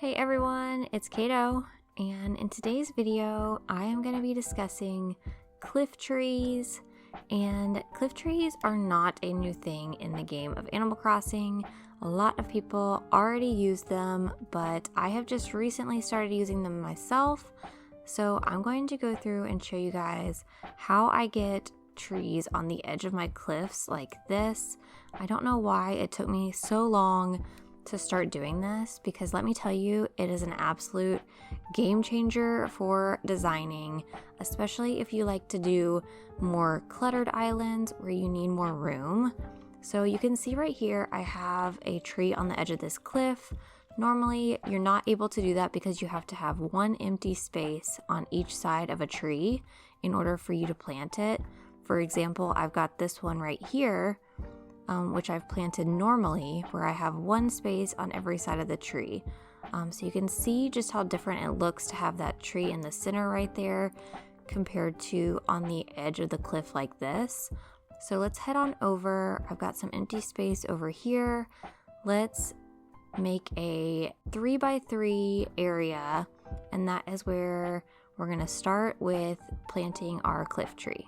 Hey everyone, it's Kato, and in today's video I am going to be discussing cliff trees. And cliff trees are not a new thing in the game of Animal Crossing. A lot of people already use them, but I have just recently started using them myself. So I'm going to go through and show you guys how I get trees on the edge of my cliffs like this. I don't know why it took me so long to start doing this, because let me tell you, it is an absolute game changer for designing, especially if you like to do more cluttered islands where you need more room. So you can see right here I have a tree on the edge of this cliff. Normally you're not able to do that because you have to have one empty space on each side of a tree in order for you to plant it. For example, I've got this one right here, which I've planted normally, where I have one space on every side of the tree. So you can see just how different it looks to have that tree in the center right there compared to on the edge of the cliff like this. So let's head on over. I've got some empty space over here. Let's make a 3x3 area, and that is where we're going to start with planting our cliff tree.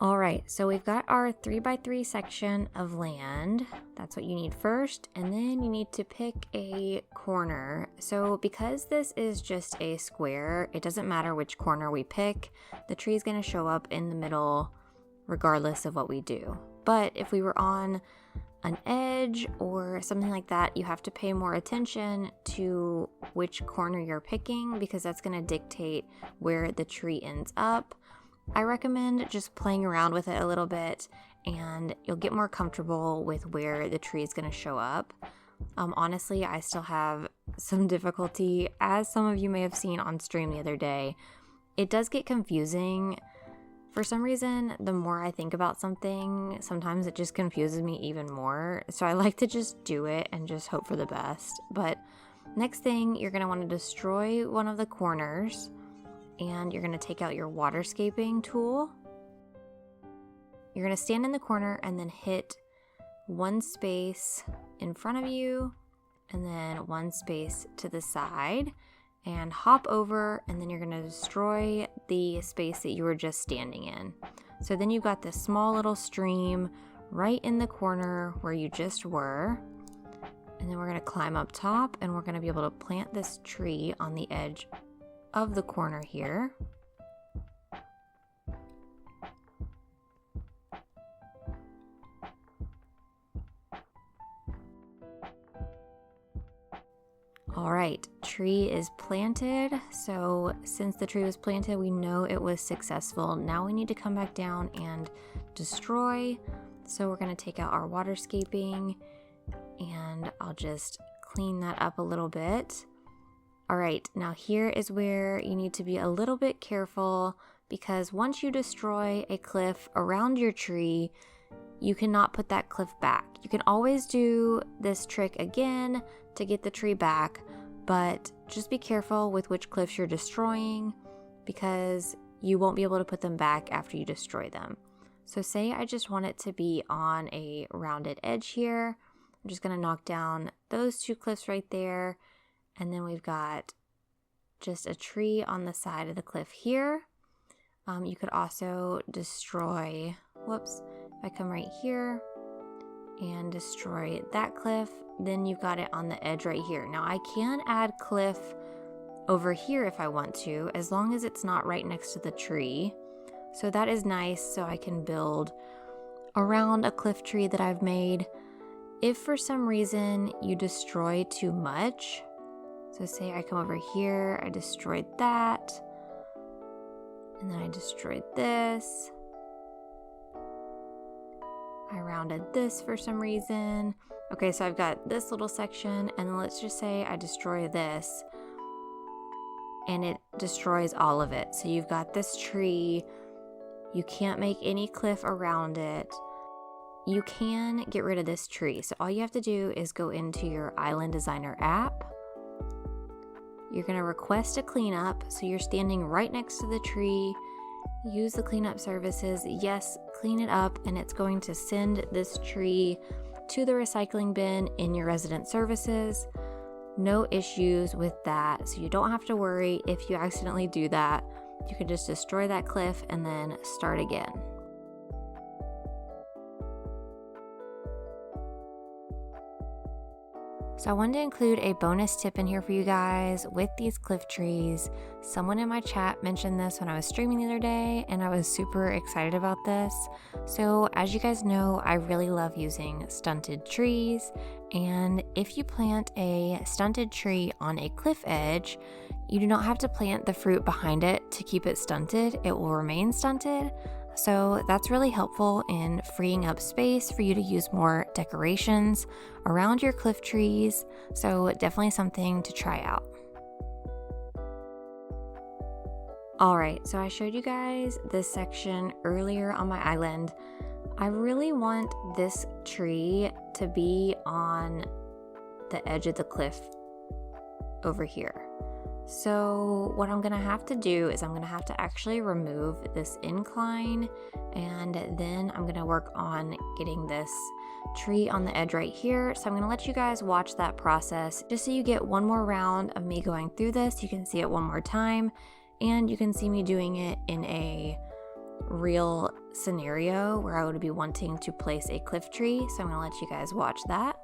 Alright, so we've got our 3x3 section of land. That's what you need first, and then you need to pick a corner. So because this is just a square, it doesn't matter which corner we pick. The tree is going to show up in the middle regardless of what we do. But if we were on an edge or something like that, you have to pay more attention to which corner you're picking, because that's going to dictate where the tree ends up. I recommend just playing around with it a little bit, and you'll get more comfortable with where the tree is going to show up. Honestly, I still have some difficulty, as some of you may have seen on stream the other day. It does get confusing. For some reason, the more I think about something, sometimes it just confuses me even more. So I like to just do it and just hope for the best. But next thing, you're going to want to destroy one of the corners. And you're going to take out your waterscaping tool. You're going to stand in the corner and then hit one space in front of you and then one space to the side, and hop over, and then you're going to destroy the space that you were just standing in. So then you've got this small little stream right in the corner where you just were. And then we're going to climb up top, and we're going to be able to plant this tree on the edge of the corner here. All right, tree is planted. So since the tree was planted, we know it was successful. Now we need to come back down and destroy. So we're going to take out our waterscaping, and I'll just clean that up a little bit. Alright, now here is where you need to be a little bit careful, because once you destroy a cliff around your tree, you cannot put that cliff back. You can always do this trick again to get the tree back, but just be careful with which cliffs you're destroying, because you won't be able to put them back after you destroy them. So say I just want it to be on a rounded edge here. I'm just going to knock down those two cliffs right there. And then we've got just a tree on the side of the cliff here. You could also destroy, if I come right here and destroy that cliff, then you've got it on the edge right here. Now I can add cliff over here if I want to, as long as it's not right next to the tree. So that is nice, so I can build around a cliff tree that I've made. If for some reason you destroy too much, so say I come over here, I destroyed that, and then I destroyed this. I rounded this for some reason. Okay, so I've got this little section, and then let's just say I destroy this, and it destroys all of it. So you've got this tree, you can't make any cliff around it. you can get rid of this tree. So all you have to do is go into your Island Designer app. You're going to request a cleanup. So you're standing right next to the tree. Use the cleanup services. Yes, clean it up, and it's going to send this tree to the recycling bin in your resident services. No issues with that. So you don't have to worry if you accidentally do that. You can just destroy that cliff and then start again. So I wanted to include a bonus tip in here for you guys with these cliff trees. Someone in my chat mentioned this when I was streaming the other day, and I was super excited about this. So as you guys know, I really love using stunted trees, and if you plant a stunted tree on a cliff edge, you do not have to plant the fruit behind it to keep it stunted. It will remain stunted. So that's really helpful in freeing up space for you to use more decorations around your cliff trees. So definitely something to try out. All right, so I showed you guys this section earlier on my island. I really want this tree to be on the edge of the cliff over here. So what I'm gonna have to do is I'm gonna have to actually remove this incline, and then I'm gonna work on getting this tree on the edge right here. So I'm gonna let you guys watch that process just so you get one more round of me going through this. You can see it one more time, and you can see me doing it in a real scenario where I would be wanting to place a cliff tree. So I'm gonna let you guys watch that.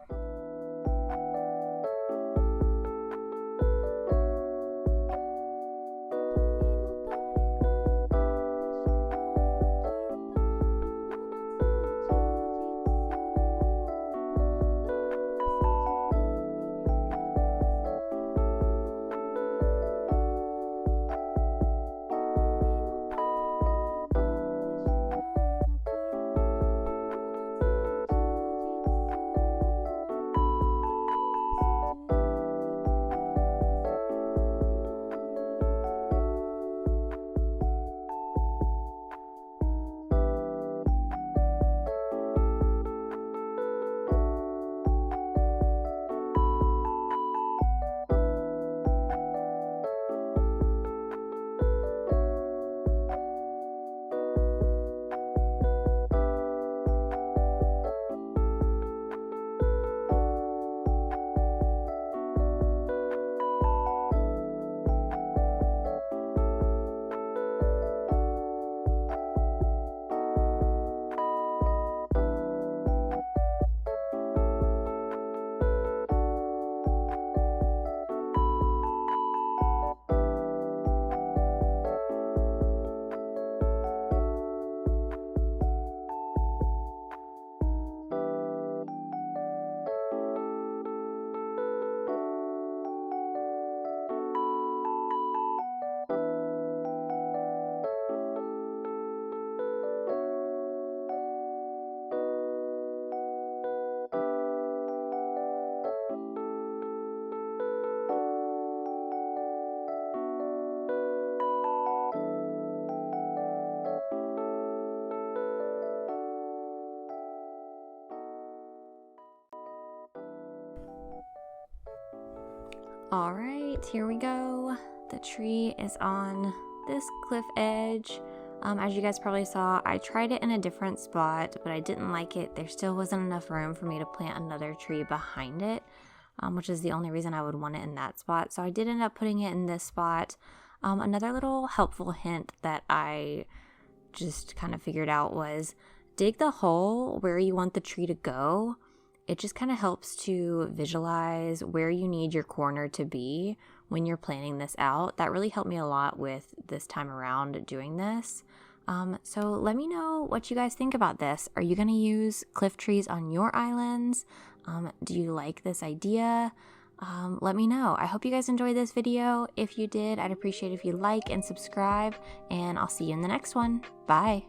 All right, here we go. The tree is on this cliff edge. As you guys probably saw, I tried it in a different spot, but I didn't like it. There still wasn't enough room for me to plant another tree behind it, which is the only reason I would want it in that spot. So I did end up putting it in this spot. Another little helpful hint that I just kind of figured out was dig the hole where you want the tree to go. It just kind of helps to visualize where you need your corner to be when you're planning this out. That really helped me a lot with this time around doing this. So let me know what you guys think about this. Are you going to use cliff trees on your islands? Do you like this idea? Let me know. I hope you guys enjoyed this video. If you did, I'd appreciate if you like and subscribe, and I'll see you in the next one. Bye.